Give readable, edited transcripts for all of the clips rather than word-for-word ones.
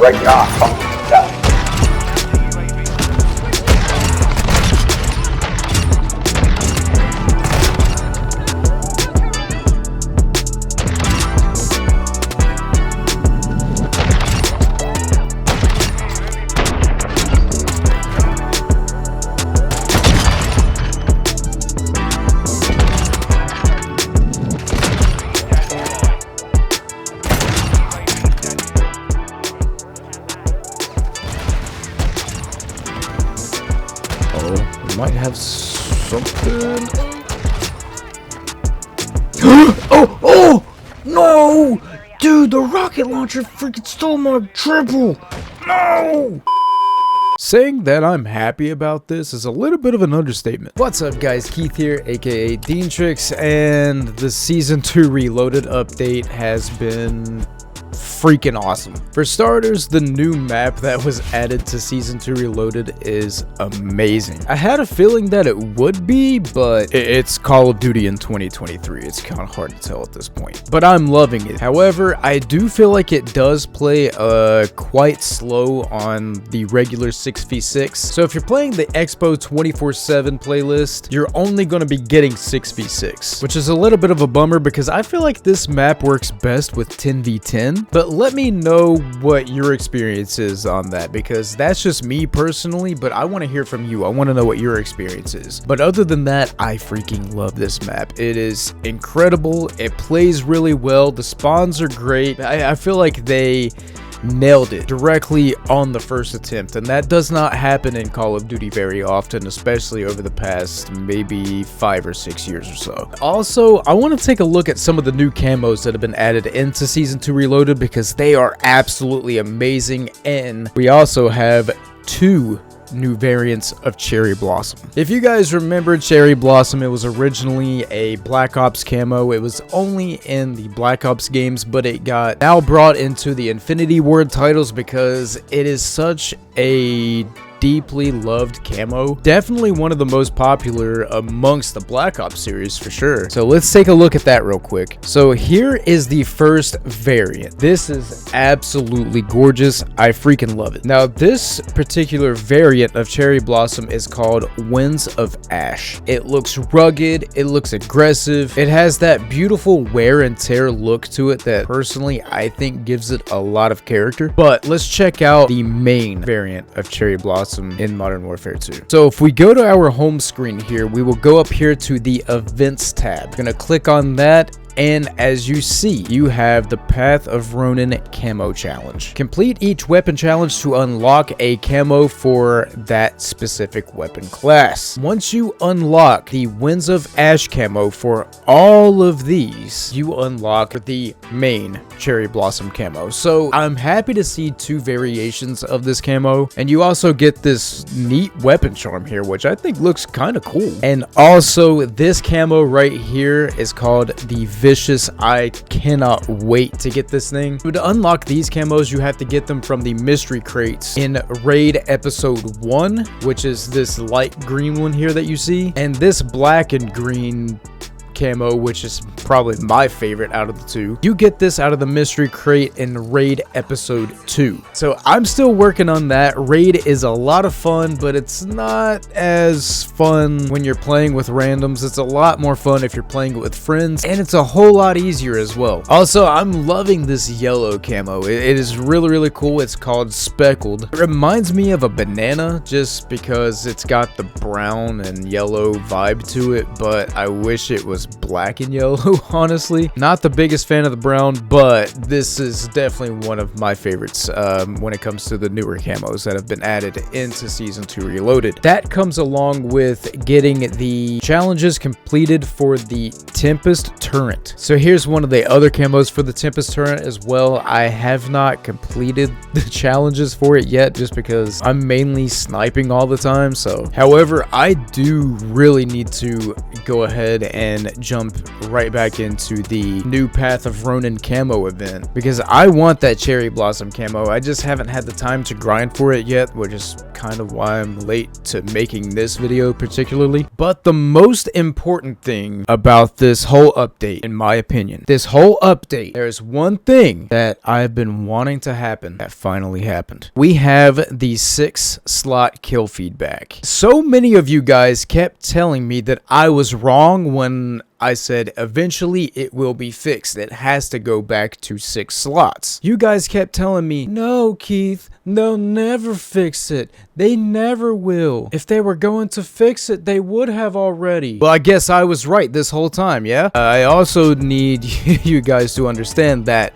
right here. Ah, fuck. Yeah. Might have something. oh no, dude, the rocket launcher freaking stole my triple. No. Saying that I'm happy about this is a little bit of an understatement. What's up, guys? Keith here, aka Deantrix, and the Season 2 Reloaded update has been freaking awesome. For starters, the new map that was added to Season 2 Reloaded is amazing. I had a feeling that it would be, but it's Call of Duty in 2023. It's kind of hard to tell at this point, but I'm loving it. However, I do feel like it does play quite slow on the regular 6v6. So if you're playing the Expo 24/7 playlist, you're only going to be getting 6v6, which is a little bit of a bummer because I feel like this map works best with 10v10. But let me know what your experience is on that, because that's just me personally, but I want to hear from you. I want to know what your experience is. But other than that, I freaking love this map. It is incredible. It plays really well. The spawns are great. I feel like they nailed it directly on the first attempt, and that does not happen in Call of Duty very often, especially over the past maybe 5 or 6 years or so. Also, I want to take a look at some of the new camos that have been added into Season 2 Reloaded, because they are absolutely amazing, and we also have 2 new variants of Cherry Blossom. If you guys remember Cherry Blossom, it was originally a Black Ops camo. It was only in the Black Ops games, but it got now brought into the Infinity Ward titles because it is such a deeply loved camo. Definitely one of the most popular amongst the Black Ops series for sure. So let's take a look at that real quick. So here is the first variant. This is absolutely gorgeous. I freaking love it. Now this particular variant of Cherry Blossom is called Winds of Ash. It looks rugged, it looks aggressive, it has that beautiful wear and tear look to it that personally I think gives it a lot of character. But let's check out the main variant of Cherry Blossom in Modern Warfare 2. So if we go to our home screen here, we will go up here to the Events tab. Gonna click on that, and as you see, you have the Path of Ronin Camo Challenge. Complete each weapon challenge to unlock a camo for that specific weapon class. Once you unlock the Winds of Ash camo for all of these, you unlock the main Cherry Blossom camo. So I'm happy to see 2 variations of this camo, and you also get this neat weapon charm here, which I think looks kind of cool. And also this camo right here is called the Vicious. I cannot wait to get this thing. So to unlock these camos, you have to get them from the mystery crates in Raid Episode 1, which is this light green one here that you see, and this black and green camo, which is probably my favorite out of the 2. You get this out of the mystery crate in Raid Episode 2. So I'm still working on that. Raid is a lot of fun, but it's not as fun when you're playing with randoms. It's a lot more fun if you're playing it with friends, and it's a whole lot easier as well. Also, I'm loving this yellow camo. It is really cool. It's called Speckled. It reminds me of a banana just because it's got the brown and yellow vibe to it, but I wish it was black and yellow. Honestly, not the biggest fan of the brown, but this is definitely one of my favorites when it comes to the newer camos that have been added into Season 2 Reloaded. That comes along with getting the challenges completed for the Tempest Turret. So here's one of the other camos for the Tempest Turret as well. I have not completed the challenges for it yet just because I'm mainly sniping all the time. So however, I do really need to go ahead and jump right back into the new Path of Ronin camo event, because I want that cherry blossom camo. I just haven't had the time to grind for it yet, which is kind of why I'm late to making this video particularly. But the most important thing about this whole update, in my opinion, this whole update, there's one thing that I've been wanting to happen that finally happened. We have the 6-slot kill feedback. So many of you guys kept telling me that I was wrong when I said eventually it will be fixed. It has to go back to 6 slots. You guys kept telling me, no, Keith, they'll never fix it. They never will. If they were going to fix it, they would have already. Well, I guess I was right this whole time, yeah? I also need you guys to understand that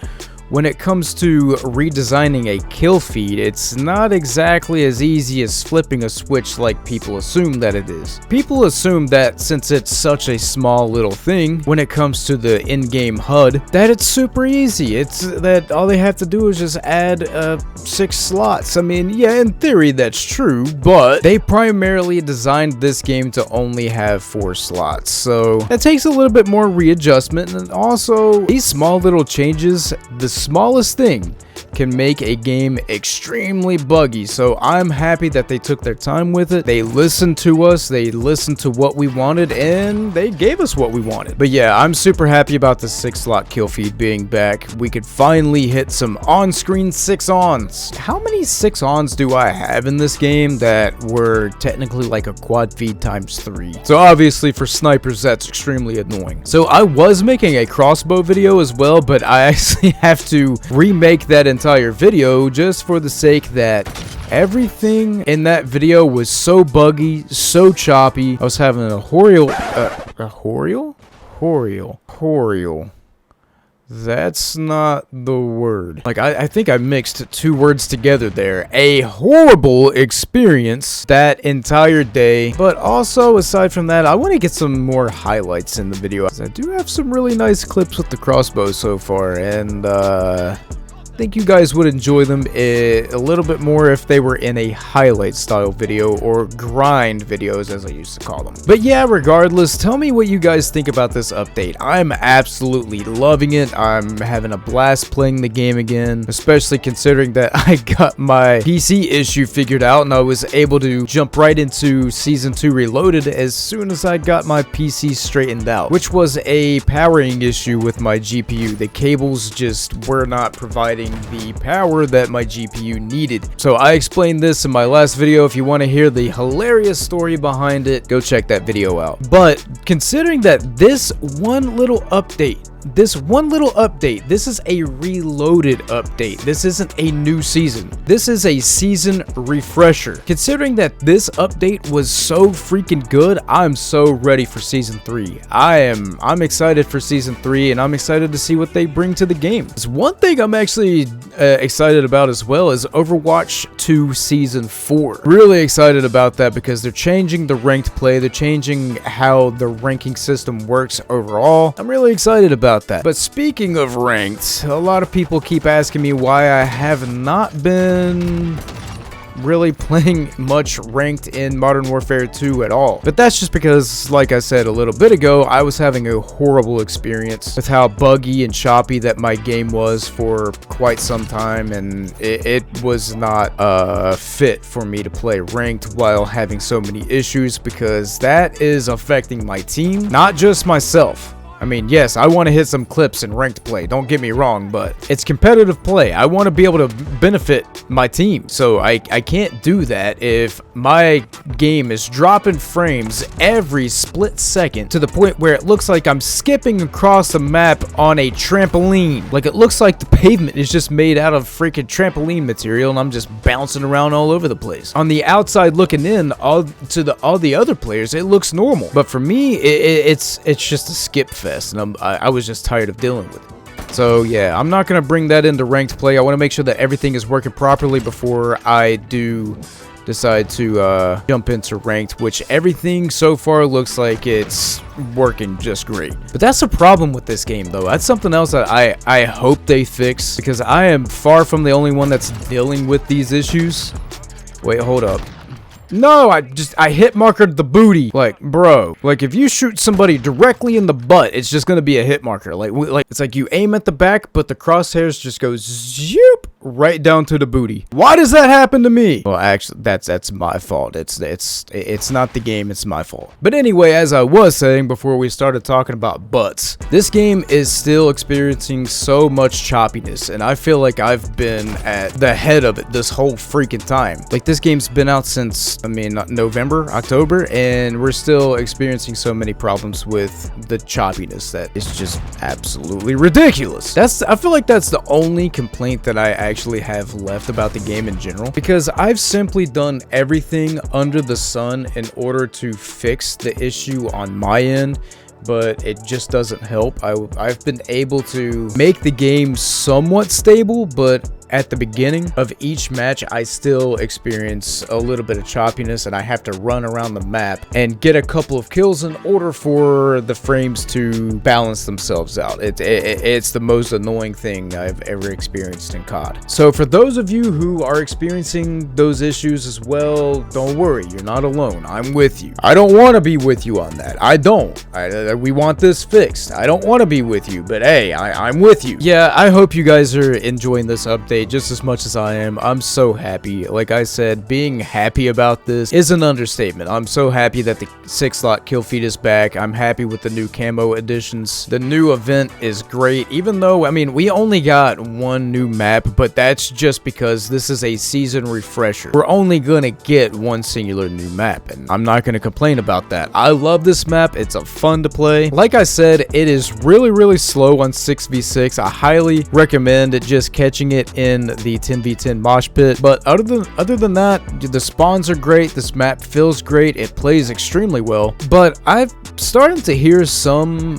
when it comes to redesigning a kill feed, it's not exactly as easy as flipping a switch like people assume that it is. People assume that since it's such a small little thing, when it comes to the in-game HUD, that it's super easy. It's that all they have to do is just add 6 slots. I mean, yeah, in theory that's true, but they primarily designed this game to only have 4 slots. So that takes a little bit more readjustment, and also these small little changes, the smallest thing can make a game extremely buggy. So I'm happy that they took their time with it. They listened to us, they listened to what we wanted, and they gave us what we wanted. But yeah, I'm super happy about the 6-slot kill feed being back. We could finally hit some on-screen 6-ons. How many 6-ons do I have in this game that were technically like a quad feed times 3? So obviously for snipers that's extremely annoying. So I was making a crossbow video as well, but I actually have to remake that entire video just for the sake that everything in that video was so buggy, so choppy. I was having a horrible that's not the word. Like, I think I mixed 2 words together there. A horrible experience that entire day. But also, aside from that, I want to get some more highlights in the video. I do have some really nice clips with the crossbow so far, and I think you guys would enjoy them a little bit more if they were in a highlight style video, or grind videos as I used to call them. But yeah, regardless, tell me what you guys think about this update. I'm absolutely loving it. I'm having a blast playing the game again, especially considering that I got my PC issue figured out and I was able to jump right into Season 2 Reloaded as soon as I got my PC straightened out, which was a powering issue with my GPU. The cables just were not providing the power that my GPU needed. So I explained this in my last video. If you want to hear the hilarious story behind it, go check that video out. But considering that this one little update, this is a reloaded update. This isn't a new season. This is a season refresher. Considering that this update was so freaking good, I'm so ready for Season 3. I'm excited for Season 3, and I'm excited to see what they bring to the game. There's one thing I'm actually excited about as well is Overwatch 2 Season 4. Really excited about that because they're changing the ranked play. They're changing how the ranking system works overall. I'm really excited about that. But speaking of ranked, a lot of people keep asking me why I have not been really playing much ranked in Modern Warfare 2 at all. But that's just because, like I said a little bit ago, I was having a horrible experience with how buggy and choppy that my game was for quite some time, and it was not fit for me to play ranked while having so many issues, because that is affecting my team, not just myself. I mean, yes, I want to hit some clips in ranked play, don't get me wrong, but it's competitive play. I want to be able to benefit my team, so I can't do that if my game is dropping frames every split second to the point where it looks like I'm skipping across the map on a trampoline. Like, it looks like the pavement is just made out of freaking trampoline material and I'm just bouncing around all over the place. On the outside looking in, all the other players, it looks normal, but for me, it's just a skip fest. And I was just tired of dealing with it. So yeah, I'm not going to bring that into ranked play. I want to make sure that everything is working properly before I do decide to jump into ranked, which everything so far looks like it's working just great. But that's the problem with this game, though. That's something else that I hope they fix, because I am far from the only one that's dealing with these issues. Wait, hold up. No, I hit markered the booty. Like, bro, like if you shoot somebody directly in the butt, it's just gonna be a hit marker. Like it's like you aim at the back, but the crosshairs just go zoop right down to the booty. Why does that happen to me? Well, actually, that's my fault. It's not the game, it's my fault. But anyway, as I was saying before we started talking about butts, this game is still experiencing so much choppiness, and I feel like I've been at the head of it this whole freaking time. Like, this game's been out since, I mean, November, October, and we're still experiencing so many problems with the choppiness that is just absolutely ridiculous. I feel like that's the only complaint that I actually have left about the game in general, because I've simply done everything under the sun in order to fix the issue on my end, but it just doesn't help. I've been able to make the game somewhat stable, but at the beginning of each match, I still experience a little bit of choppiness, and I have to run around the map and get a couple of kills in order for the frames to balance themselves out. It's the most annoying thing I've ever experienced in COD. So for those of you who are experiencing those issues as well, don't worry, you're not alone. I'm with you. I don't want to be with you on that. I don't. We want this fixed. I don't want to be with you, but hey, I'm with you. Yeah, I hope you guys are enjoying this update just as much as I am. I'm so happy. Like I said, being happy about this is an understatement. I'm so happy that the 6-slot kill feed is back. I'm happy with the new camo additions. The new event is great, even though, I mean, we only got one new map, but that's just because this is a season refresher. We're only gonna get one singular new map, and I'm not gonna complain about that. I love this map. It's a fun to play. Like I said, it is really slow on 6v6. I highly recommend just catching it in the 10v10 mosh pit, but other than that, the spawns are great. This map feels great. It plays extremely well, but I've started to hear some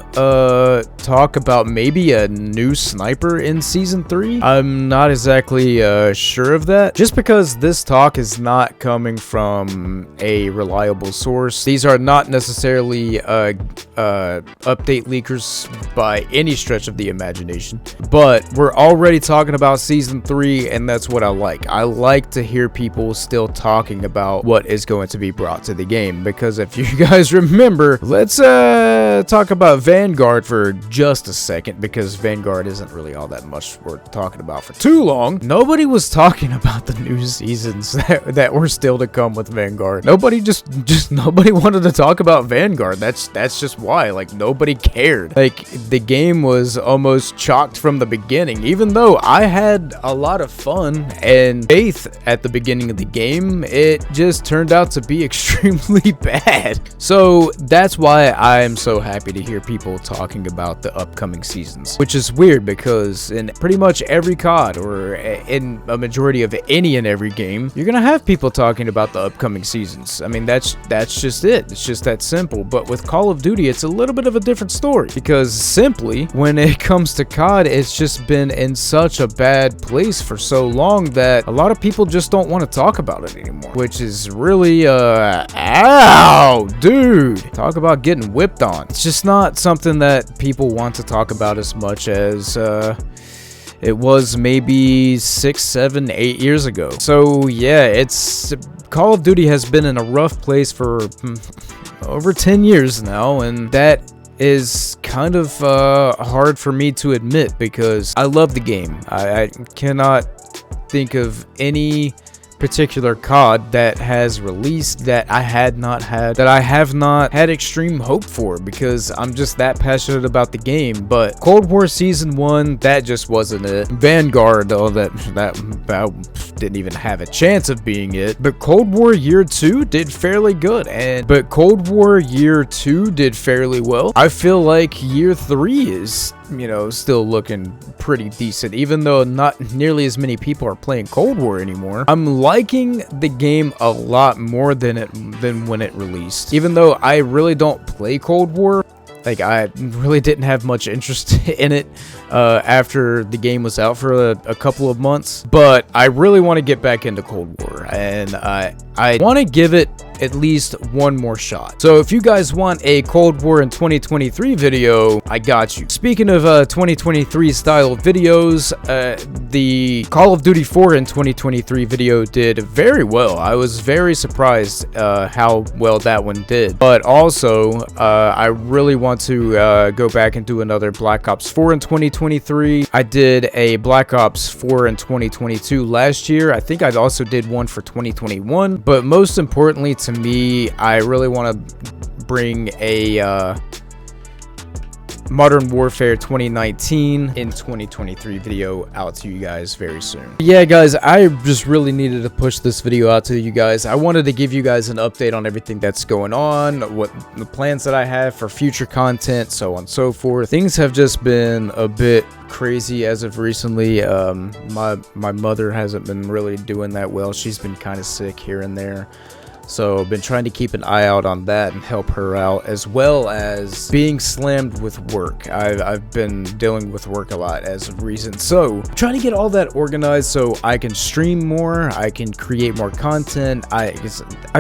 talk about maybe a new sniper in season 3. I'm not exactly sure of that, just because this talk is not coming from a reliable source. These are not necessarily update leakers by any stretch of the imagination, but we're already talking about season 3, and that's what I like. I like to hear people still talking about what is going to be brought to the game, because if you guys remember, let's talk about Vanguard for just a second, because Vanguard isn't really all that much worth talking about for too long. Nobody was talking about the new seasons that were still to come with Vanguard. Nobody nobody wanted to talk about Vanguard. That's just why. Like, nobody cared. Like, the game was almost chalked from the beginning, even though I had a lot of fun and faith at the beginning of the game. It just turned out to be extremely bad. So that's why I'm so happy to hear people talking about the upcoming seasons, which is weird because in pretty much every COD, or in a majority of any and every game, you're gonna have people talking about the upcoming seasons. I mean, that's just it. It's just that simple. But with Call of Duty, it's a little bit of a different story, because simply when it comes to COD, it's just been in such a bad place for so long that a lot of people just don't want to talk about it anymore, which is really ow, dude, talk about getting whipped on. It's just not something that people want to talk about as much as it was maybe 6, 7, 8 years ago. So yeah, Call of Duty has been in a rough place for over 10 years now, and that is kind of hard for me to admit, because I love the game. I cannot think of any particular COD that has released that I have not had extreme hope for, because I'm just that passionate about the game. But Cold War Season 1, that just wasn't it. Vanguard, though, that didn't even have a chance of being it. But Cold War Year 2 did fairly good, but Cold War Year 2 did fairly well. I feel like Year 3 is, you know, still looking pretty decent, even though not nearly as many people are playing Cold War anymore. I'm liking the game a lot more than when it released, even though I really don't play Cold War. Like, I really didn't have much interest in it after the game was out for a couple of months, but I really want to get back into Cold War, and I want to give it at least one more shot. So if you guys want a Cold War in 2023 video, I got you. Speaking of 2023 style videos, the Call of Duty 4 in 2023 video did very well. I was very surprised how well that one did. But also, I really want to go back and do another Black Ops 4 in 2023. I did a Black Ops 4 in 2022 last year. I think I also did one for 2021. But most importantly to me, I really want to bring a Modern Warfare 2019 in 2023 video out to you guys very soon. Yeah guys, I just really needed to push this video out to you guys. I wanted to give you guys an update on everything that's going on, what the plans that I have for future content, so on and so forth. Things have just been a bit crazy as of recently. My mother hasn't been really doing that well. She's been kind of sick here and there. So I've been trying to keep an eye out on that and help her out, as well as being slammed with work. I've been dealing with work a lot as of recent. So trying to get all that organized so I can stream more, I can create more content. I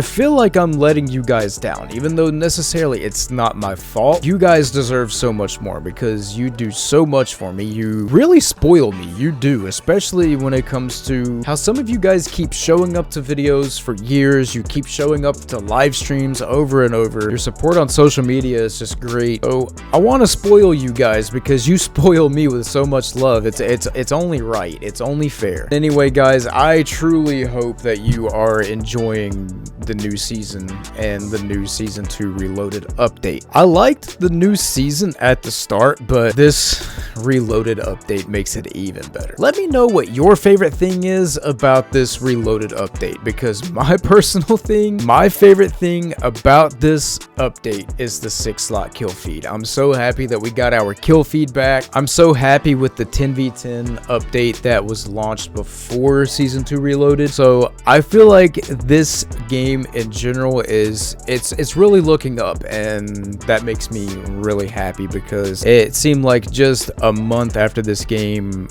feel like I'm letting you guys down, even though necessarily it's not my fault. You guys deserve so much more because you do so much for me. You really spoil me. You do, especially when it comes to how some of you guys keep showing up to videos for years. You keep showing up to live streams over and over. Your support on social media is just great. So I want to spoil you guys because you spoil me with so much love. It's only right. It's only fair. Anyway, guys, I truly hope that you are enjoying the new season and the new season 2 Reloaded update. I liked the new season at the start, but this Reloaded update makes it even better. Let me know what your favorite thing is about this Reloaded update, because my personal thing, my favorite thing about this update is the 6-slot kill feed. I'm so happy that we got our kill feed back. I'm so happy with the 10v10 update that was launched before season 2 Reloaded. So I feel like this game in general it's really looking up, and that makes me really happy because it seemed like just a month after this game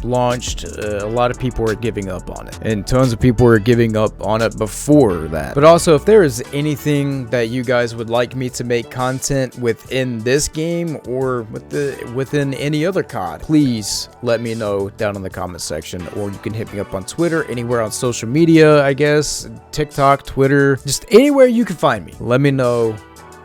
launched, a lot of people were giving up on it, and tons of people were giving up on it before that. But also, if there is anything that you guys would like me to make content within this game or within any other COD, please let me know down in the comment section, or you can hit me up on Twitter, anywhere on social media, I guess, TikTok, Twitter, just anywhere you can find me. Let me know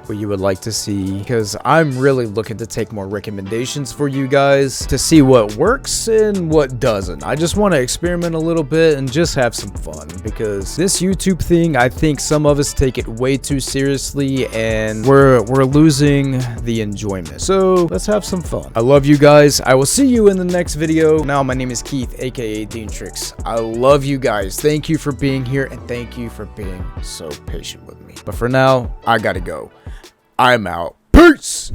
what you would like to see, because I'm really looking to take more recommendations for you guys to see what works and what doesn't. I just want to experiment a little bit and just have some fun, because this YouTube thing, I think some of us take it way too seriously and we're losing the enjoyment. So let's have some fun. I love you guys. I will see you in the next video. Now, my name is Keith, aka Deantrix. I love you guys. Thank you for being here, and thank you for being so patient with me. But for now, I gotta go. I'm out. Peace!